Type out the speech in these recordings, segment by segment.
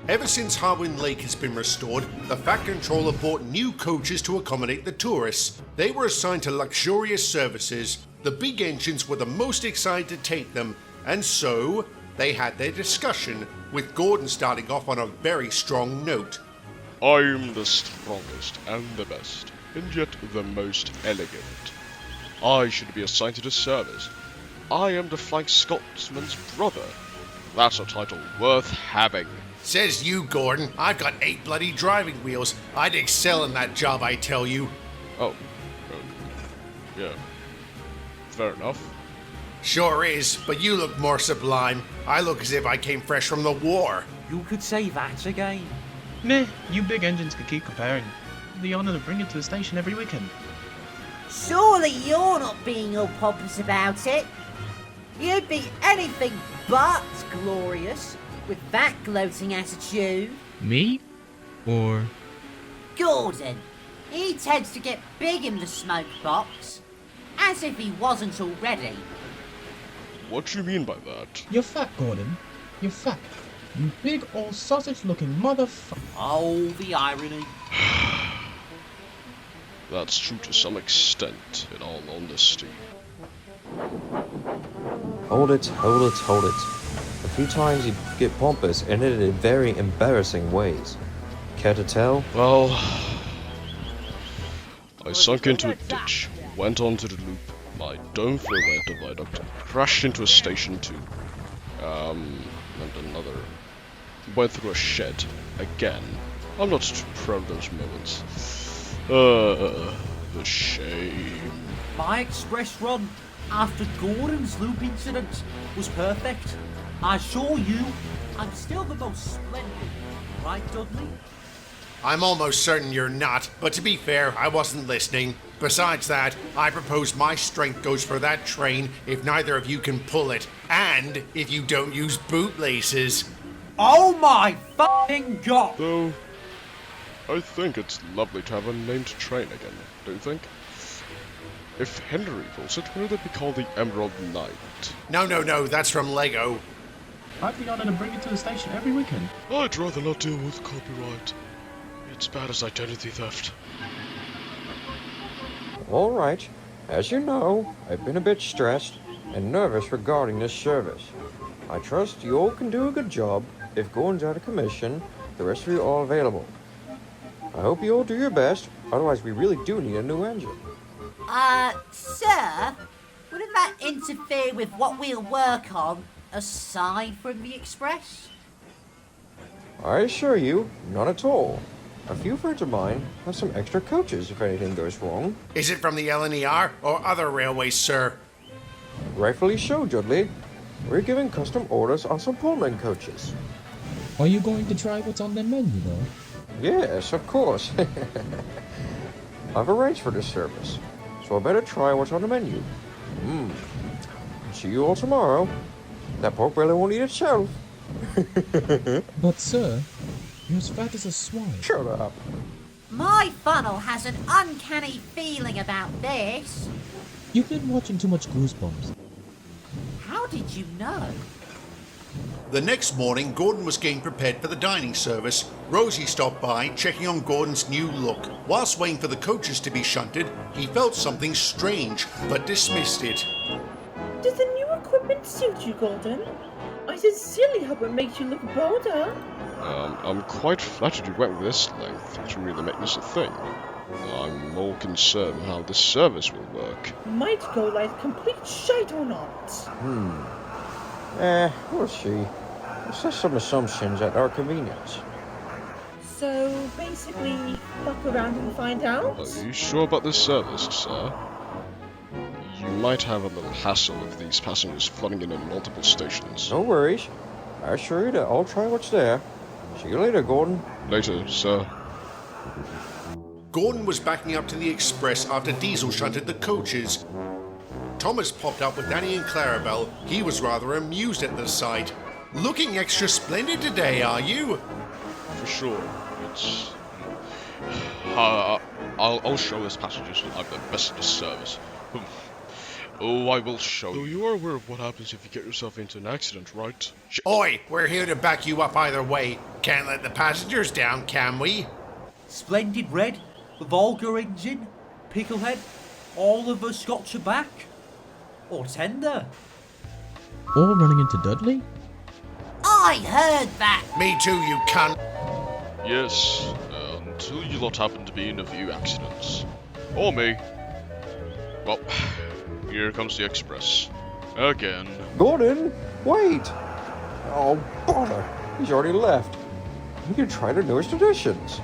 Ever since Harwin Lake has been restored, the Fat Controller bought new coaches to accommodate the tourists. They were assigned to luxurious services. The big engines were the most excited to take them, and so they had their discussion, with Gordon starting off on a very strong note. I'm the strongest and the best, and yet the most elegant. I should be assigned to the service. I am the Flying Scotsman's brother. That's a title worth having. Says you, Gordon. I've got 8 bloody driving wheels. I'd excel in that job, I tell you. Oh, yeah. Fair enough. Sure is, but you look more sublime. I look as if I came fresh from the war. You could say that again. Meh, you big engines could keep comparing. The honour to bring it to the station every weekend. Surely you're not being all pompous about it. You'd be anything but glorious with that gloating attitude. Me? Or... Gordon. He tends to get big in the smoke box. As if he wasn't already. What do you mean by that? You're fat, Gordon. You're fat. You big old sausage-looking motherfucker. Oh, the irony. That's true to some extent, in all honesty. Hold it, hold it, hold it. A few times you get pompous and it in very embarrassing ways. Care to tell? Well, I sunk into a ditch, went onto the loop, my dome flew away at the viaduct, crashed into a station too. And another. Went through a shed, again. I'm not too proud of those moments. The shame. My express run after Gordon's loop incident was perfect. I assure you, I'm still the most splendid. Right, Dudley? I'm almost certain you're not, but to be fair, I wasn't listening. Besides that, I propose my strength goes for that train if neither of you can pull it, and if you don't use bootlaces. Oh my fucking god! Though, I think it's lovely to have a named train again, don't you think? If Henry pulls it, will it be called the Emerald Knight? No, that's from Lego. I'd be honoured to bring it to the station every weekend. I'd rather not deal with copyright. It's bad as identity theft. All right. As you know, I've been a bit stressed and nervous regarding this service. I trust you all can do a good job. If Gordon's out of commission, the rest of you are all available. I hope you all do your best, otherwise we really do need a new engine. Sir, wouldn't that interfere with what we'll work on, aside from the express? I assure you, not at all. A few friends of mine have some extra coaches if anything goes wrong. Is it from the LNER or other railways, sir? Rightfully so, Dudley. We're giving custom orders on some Pullman coaches. Are you going to try what's on the menu, though? Yes, of course. I've arranged for this service, so I better try what's on the menu. See you all tomorrow. That pork belly won't eat itself. But, sir, you're as fat as a swine. Shut up. My funnel has an uncanny feeling about this. You've been watching too much Goosebumps. How did you know? The next morning, Gordon was getting prepared for the dining service. Rosie stopped by, checking on Gordon's new look. Whilst waiting for the coaches to be shunted, he felt something strange, but dismissed it. Does the new equipment suit you, Gordon? I sincerely hope it makes you look bolder. I'm quite flattered you went this length to really make this a thing. I'm more concerned how this service will work. Might go like complete shite or not. We'll see. It's just some assumptions at our convenience. So, basically, fuck around and find out? Are you sure about this service, sir? You might have a little hassle with these passengers flooding in at multiple stations. No worries. I assure you that I'll try what's there. See you later, Gordon. Later, sir. Gordon was backing up to the express after Diesel shunted the coaches. Thomas popped up with Annie and Clarabelle. He was rather amused at the sight. Looking extra splendid today, are you? For sure. It's... I'll show his passengers that I'm the best in the service. Oh, I will show you. You are aware of what happens if you get yourself into an accident, right? Oi, we're here to back you up either way. Can't let the passengers down, can we? Splendid Red, the Volga engine, Picklehead, all of us got your back. Or Tender. All running into Dudley? I heard that. Me too, you cunt. Yes, until you lot happen to be in a few accidents. Or me. Well, here comes the express. Again. Gordon, wait! Oh, bother. He's already left. We can try the newest editions.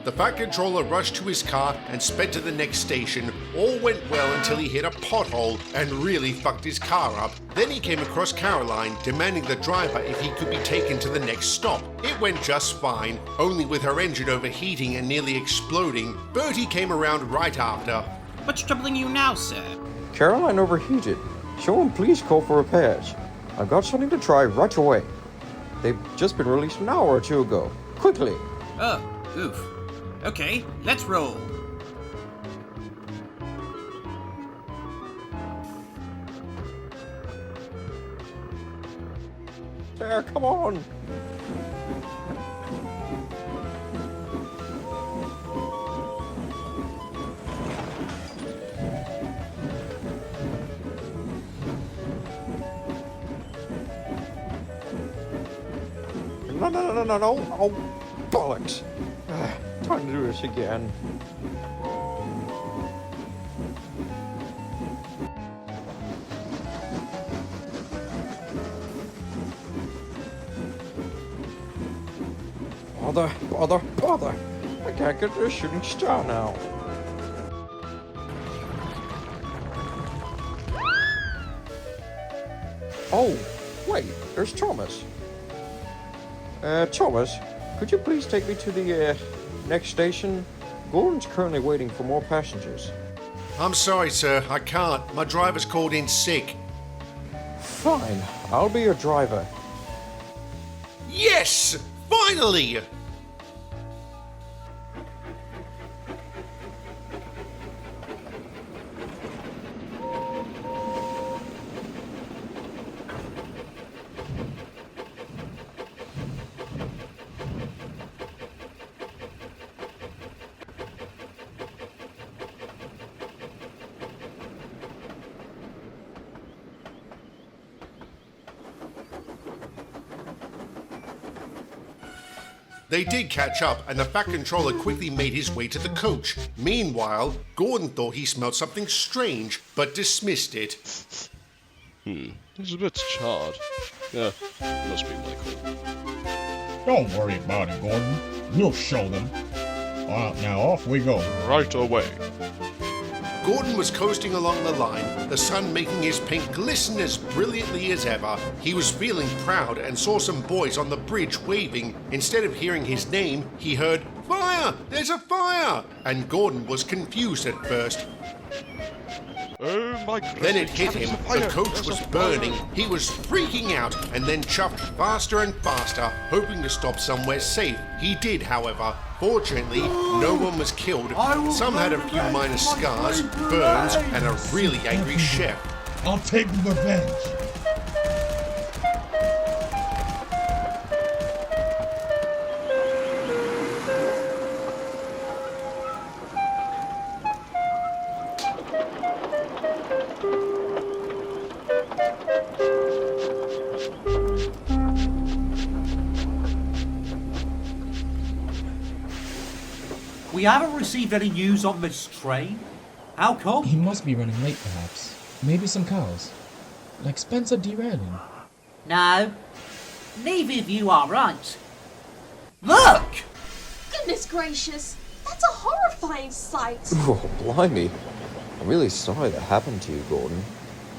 The Fat Controller rushed to his car and sped to the next station. All went well until he hit a pothole and really fucked his car up. Then he came across Caroline, demanding the driver if he could be taken to the next stop. It went just fine, only with her engine overheating and nearly exploding. Bertie came around right after. What's troubling you now, sir? Caroline overheated. Someone please call for repairs. I've got something to try right away. They've just been released an hour or two ago. Quickly! Oh, oof. Okay, let's roll. There, come on! No, oh, bollocks. Time to do this again. Bother. I can't get to a shooting star now. Oh, wait, there's Thomas. Thomas, could you please take me to the, next station? Gordon's currently waiting for more passengers. I'm sorry, sir, I can't. My driver's called in sick. Fine, I'll be your driver. Yes! Finally! They did catch up, and the Fat Controller quickly made his way to the coach. Meanwhile, Gordon thought he smelled something strange, but dismissed it. It's a bit charred. Yeah, must be my call. Don't worry about it, Gordon. We'll show them. Now off we go. Right away. Gordon was coasting along the line, the sun making his paint glisten as brilliantly as ever. He was feeling proud and saw some boys on the bridge waving. Instead of hearing his name, he heard, "Fire! There's a fire!" And Gordon was confused at first. Oh my God. Then it hit him. The coach was burning. He was freaking out and then chuffed faster and faster, hoping to stop somewhere safe. He did, however. Fortunately, no one was killed. Some had a few minor scars, burns, and a really angry chef. I'll take revenge. We haven't received any news on this train. How come? He must be running late, perhaps. Maybe some cows. Like Spencer derailing. No, neither of you are right. Look! Goodness gracious, that's a horrifying sight. Oh, blimey. I'm really sorry that happened to you, Gordon.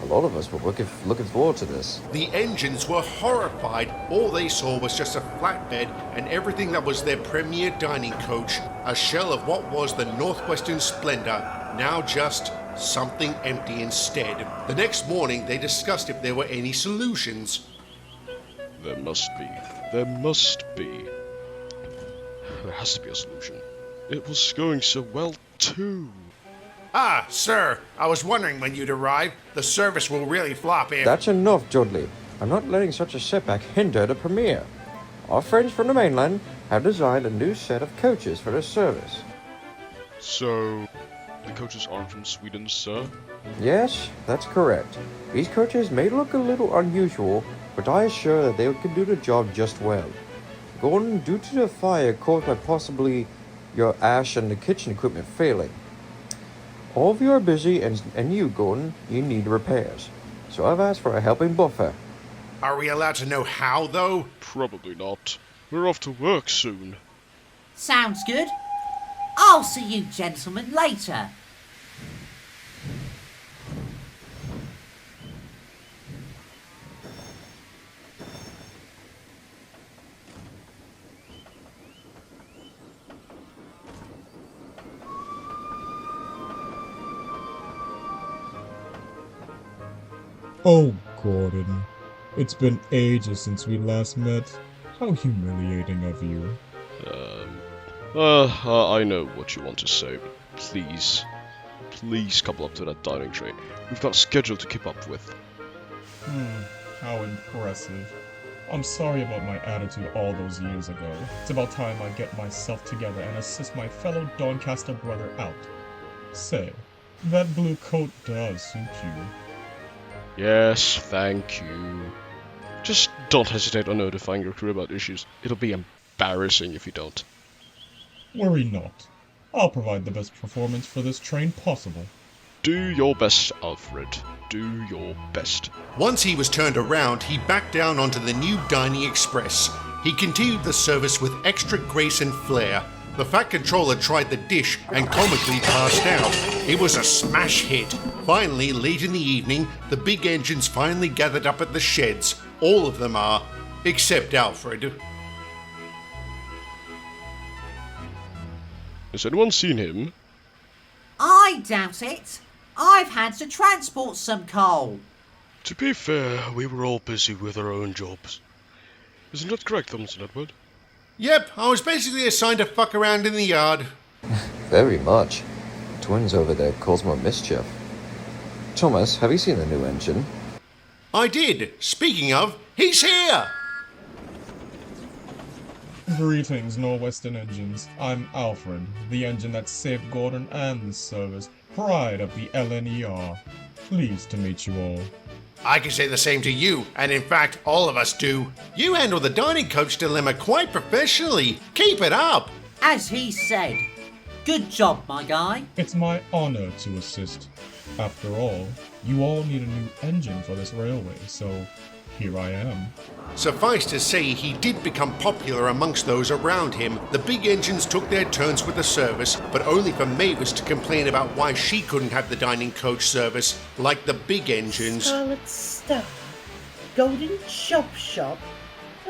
A lot of us were looking forward to this. The engines were horrified. All they saw was just a flatbed and everything that was their premier dining coach, a shell of what was the Northwestern Splendor, now just something empty instead. The next morning, they discussed if there were any solutions. There must be. There must be. There has to be a solution. It was going so well too. Ah, sir, I was wondering when you'd arrive. The service will really flop if... That's enough, Dudley. I'm not letting such a setback hinder the premiere. Our friends from the mainland have designed a new set of coaches for the service. So, the coaches aren't from Sweden, sir? Yes, that's correct. These coaches may look a little unusual, but I assure that they can do the job just well. Gordon, due to the fire caused by possibly your ash and the kitchen equipment failing, all of you are busy, and you, Gordon, you need repairs. So I've asked for a helping buffer. Are we allowed to know how, though? Probably not. We're off to work soon. Sounds good. I'll see you gentlemen later. Oh, Gordon. It's been ages since we last met. How humiliating of you. I know what you want to say, but please couple up to that dining train. We've got a schedule to keep up with. How impressive. I'm sorry about my attitude all those years ago. It's about time I get myself together and assist my fellow Doncaster brother out. Say, that blue coat does suit you. Yes, thank you. Just don't hesitate on notifying your crew about issues. It'll be embarrassing if you don't. Worry not. I'll provide the best performance for this train possible. Do your best, Alfred. Do your best. Once he was turned around, he backed down onto the new Dining Express. He continued the service with extra grace and flair. The Fat Controller tried the dish and comically passed out. It was a smash hit. Finally, late in the evening, the big engines finally gathered up at the sheds. All of them are, except Alfred. Has anyone seen him? I doubt it. I've had to transport some coal. To be fair, we were all busy with our own jobs. Isn't that correct, Thomas and Edward? Yep, I was basically assigned to fuck around in the yard. Very much. Twins over there cause more mischief. Thomas, have you seen the new engine? I did. Speaking of, he's here! Greetings, Northwestern Engines. I'm Alfred, the engine that saved Gordon and the service. Pride of the LNER. Pleased to meet you all. I can say the same to you, and in fact, all of us do. You handle the dining coach dilemma quite professionally. Keep it up! As he said. Good job, my guy. It's my honor to assist. After all, you all need a new engine for this railway, so here I am. Suffice to say, he did become popular amongst those around him. The big engines took their turns with the service, but only for Mavis to complain about why she couldn't have the dining coach service like the big engines. Solid stuff. Golden shop.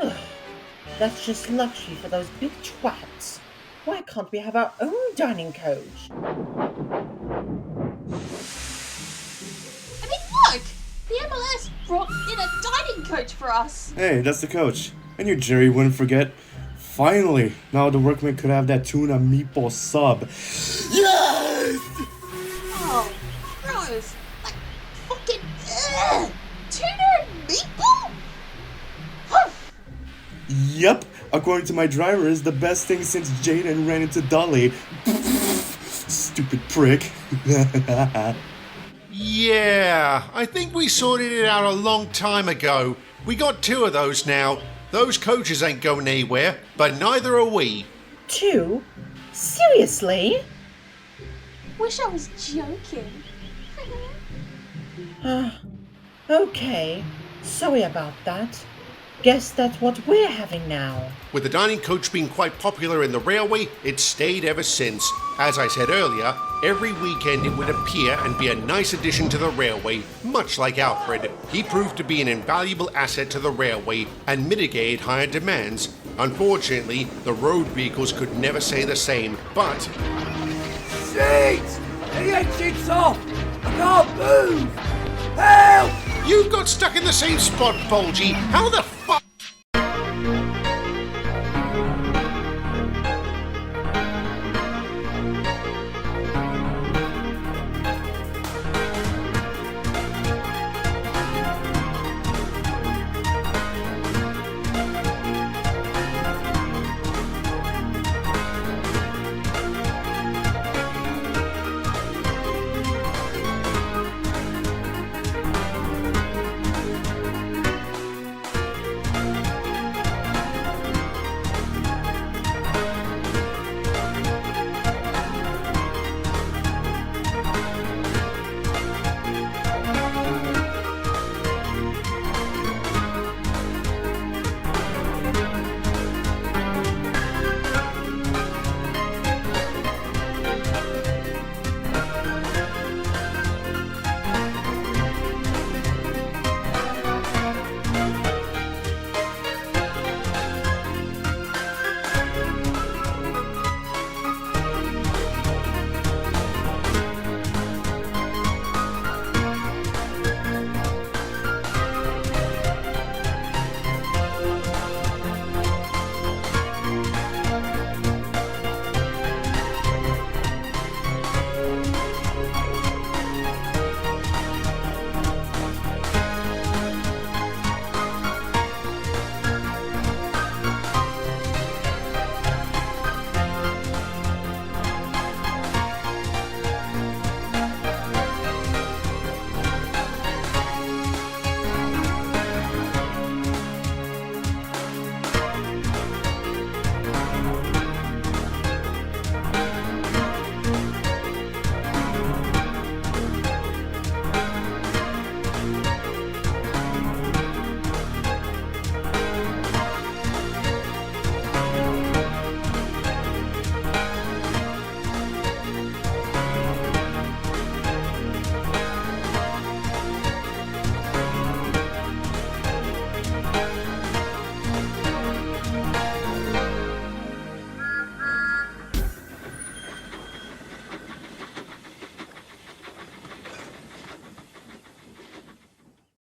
Ugh. That's just luxury for those big twats. Why can't we have our own dining coach? I mean, look! The MLS brought in a dining coach for us! Hey, that's the coach. I knew Jerry wouldn't forget. Finally, now the workmen could have that tuna meatball sub. Yes! Oh, gross! Like, fucking tuna and meatball? Yep, according to my driver, is the best thing since Jaden ran into Dolly. Stupid prick. Yeah, I think we sorted it out a long time ago. We got 2 of those now. Those coaches ain't going anywhere, but neither are we. 2? Seriously? Wish I was joking. Okay, sorry about that. Guess that's what we're having now. With the dining coach being quite popular in the railway, it's stayed ever since. As I said earlier, every weekend it would appear and be a nice addition to the railway, much like Alfred. He proved to be an invaluable asset to the railway and mitigated higher demands. Unfortunately, the road vehicles could never say the same, but... Shit! The engine's off! I can't move! Help! You got stuck in the same spot, Bulgy! How the fuck